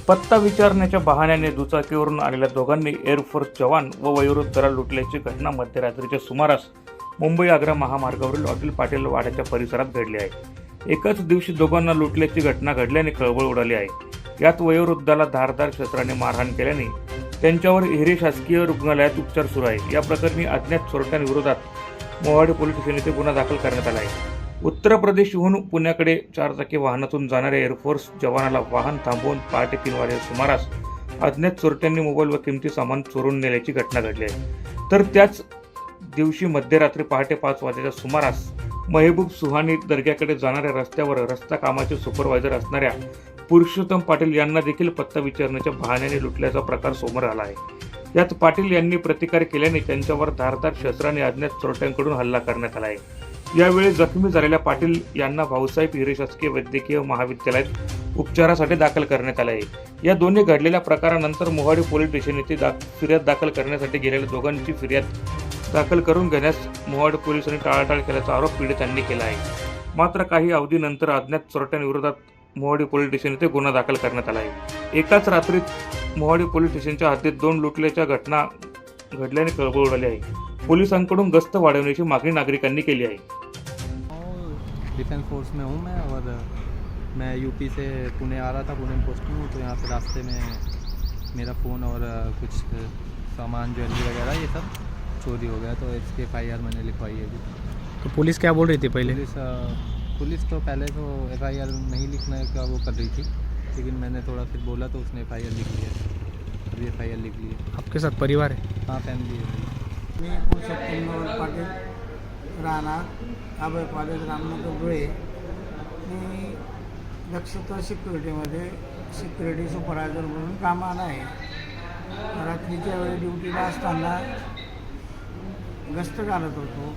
पत्ता विचारण्याच्या बहाण्याने दुचाकीवरून आलेल्या दोघांनी एअरफोर्स जवान व वयोवृद्धाला लुटल्याची घटना मध्यरात्रीच्या सुमारास मुंबई आग्रा महामार्गावरील अतुल पाटील वाड्याच्या परिसरात घडली आहे। एकाच दिवशी दोघांना लुटल्याची घटना घडल्याने खळबळ उडाली आहे। यात वयोवृद्धाला धारदार शस्त्राने मारहाण केल्याने त्यांच्यावर हिरे शासकीय रुग्णालयात उपचार सुरू आहे। या प्रकरणी अज्ञात चोरट्यांविरोधात मोहाडी पोलीस स्टेशन येथे गुन्हा दाखल करण्यात आला आहे। उत्तर प्रदेशहून पुण्याकडे चारचाकी वाहनातून जाणाऱ्या एअरफोर्स जवानाला वाहन थांबवून पहाटे 3 वाजेच्या सुमारास अज्ञात चोरट्यांनी मोबाईल व किमती सामान चोरून नेल्याची घटना घडली आहे। तर त्याच दिवशी मध्यरात्री पहाटे 5 वाजेच्या सुमारास महबूब सुहानी दर्ग्याकडे जाणाऱ्या रस्त्यावर रस्ता कामाचे सुपरवायझर असणाऱ्या पुरुषोत्तम पाटील यांना देखील पत्ता विचारण्याच्या बहाण्याने लुटल्याचा प्रकार समोर आला आहे। यात पाटील यांनी प्रतिकार केल्याने त्यांच्यावर धारदार शस्त्राने अज्ञात चोरट्यांकडून हल्ला करण्यात आला आहे। यावेळी जखमी झालेल्या पाटील यांना भाऊसाहेब हिरे शासकीय वैद्यकीय महाविद्यालयात उपचारासाठी दाखल करण्यात आले आहे। या दोन्ही घडलेल्या प्रकारानंतर मोहाडी पोलीस स्टेशन येथे फिर्याद दाखल करण्यासाठी गेलेल्या दोघांची फिर्याद दाखल करून घेण्यास मोहाडी पोलिसांनी टाळाटाळ केल्याचा आरोप पीडितांनी केला आहे। मात्र काही अवधीनंतर अज्ञात चोरट्यांविरोधात मोहाडी पोलीस स्टेशन येथे गुन्हा दाखल करण्यात आला आहे। एकाच रात्रीत मोहाडी पोलीस स्टेशनच्या हद्दीत 2 लुटल्याच्या घटना घडल्याने खळबळ उडाली आहे। पोलिसांकडून गस्त वाढवण्याची मागणी नागरिकांनी केली आहे। डिफेंस फोर्स में हूँ मैं, और मैं यूपी से पुणे आ रहा था। पुणे में पोस्टिंग हूँ, तो यहाँ पे रास्ते में मेरा फ़ोन और कुछ सामान ज्वेलरी वगैरह ये सब चोरी हो गया, तो इसके FIR मैंने लिखवाई है अभी। तो पुलिस क्या बोल रही थी पहले? पुलिस तो पहले तो FIR नहीं लिखने का वो कर रही थी, लेकिन मैंने थोड़ा फिर बोला तो उसने FIR लिख लिया। अभी FIR लिख ली है। आपके साथ परिवार है? हाँ, फैमिली है। मी पुरुषोत्तम पाटील राहणार अभय कॉलेज रामनगर धुळे। मी दक्षता सिक्युरिटीमध्ये सिक्युरिटी सुपरवायझर म्हणून कामाला आहे। रात्रीच्या वेळी ड्युटीला असताना गस्त घालत होतो।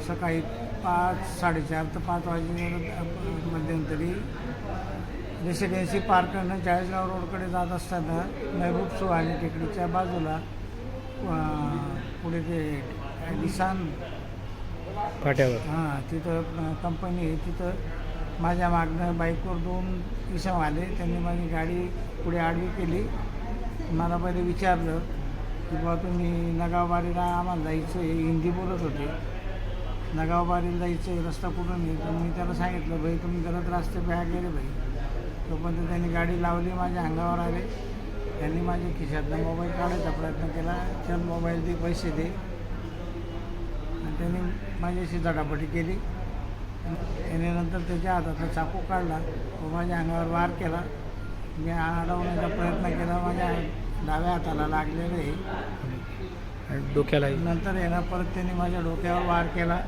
सकाळी 5-4:30 ते 5 वाजेच्या मध्यंतरी रेसिडेन्सी पार्क करणं चाळीसगाव रोडकडे जात असताना महबूब सुहानी टेकडीच्या बाजूला पुढे ते निसान फाट्यावर तिथं कंपनी आहे। तिथं माझ्या मागनं बाईकवर 2 इसम आले। त्यांनी माझी गाडी पुढे आडवी केली। मला पहिले विचारलं की बाबा तुम्ही नगावबारीला आम्हाला जायचं आहे, हिंदी बोलत होते। नगावबारीला जायचं आहे, रस्ता कुठून आहे? तर मी त्याला सांगितलं भाई तुम्ही गलत रस्ते पे गेले भाई। तोपर्यंत त्यांनी गाडी लावली, माझ्या अंगावर आले। त्यांनी माझ्या खिशातनं मोबाईल काढायचा प्रयत्न केला। चल मोबाईल दे, पैसे दे, आणि त्यांनी माझ्याशी झटापटी केली। त्याने नंतर त्याच्या हातातला चाकू काढला व माझ्या अंगावर वार केला। मी अडवण्याचा प्रयत्न केला, माझ्या डाव्या हाताला लागलेलं आहे, डोक्याला नंतर परत त्यांनी माझ्या डोक्यावर वार केला।